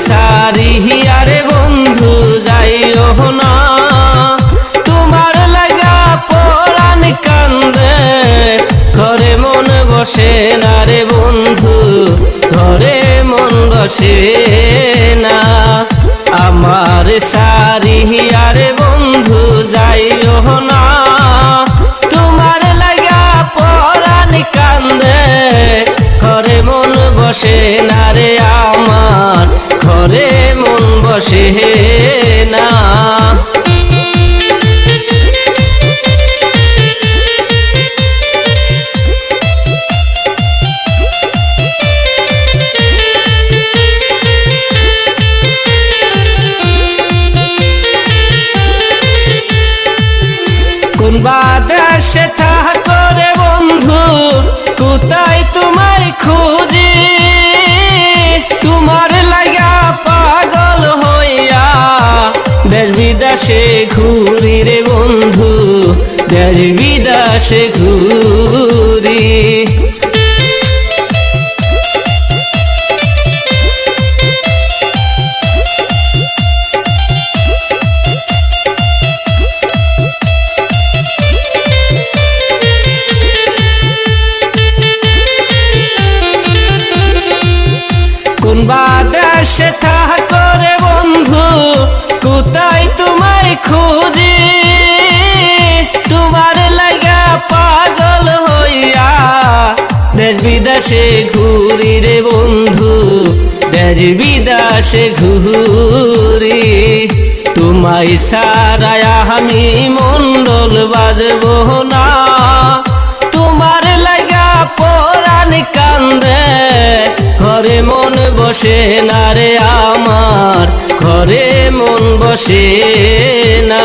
সারি আরে বন্ধু যাইও না, তোমার লাগা পরাণ কান্দে, ঘরে মন বসে না রে বন্ধু, ঘরে মন বসে না। আমার সারি আরে বন্ধু যাইও না, তোমার লাগা পরাণ কান্দে, ঘরে মন বসে না রে আমার, ঘরে মন বসে না। কোন বাদেশে থাকো রে বন্ধু, কোথায় তোমায় খুঁজি, তোমার লাগা পাগল হইয়া দেশ বিদেশে ঘুরি রে বন্ধু, দেশ বিদেশে ঘুরি। কোন বাদেশে থাকো রে বন্ধু, কোথায় তোমায় খুঁজি, তোমার লাগা পাগল হইয়া দেশ বিদেশে ঘুরি রে বন্ধু, দেশ বিদেশে ঘুরি। তোমায় সারায় আমি মন্ডল বাজবো না, তোমার লাগা পরাণ কান্দে, ঘরে মন বসে না রে আমার, ঘরে মন বসে না।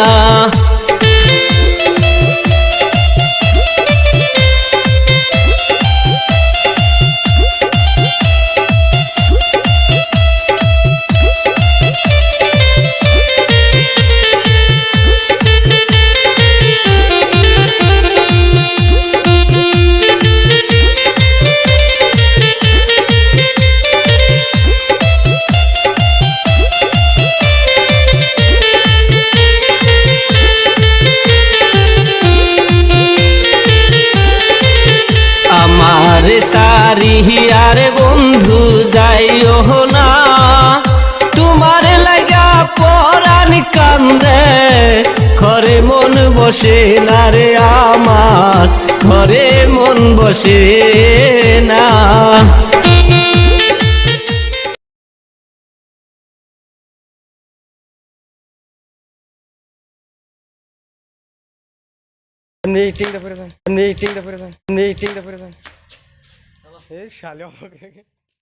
আমার সারি আরে বন্ধু যাইও না, তোমার লাগা পরাণ কান্দে, ঘরে মন বসে না রে আমার, ঘরে মন বসে না। Meeting the person. Meeting the person. Meeting the person. Hey, shall you?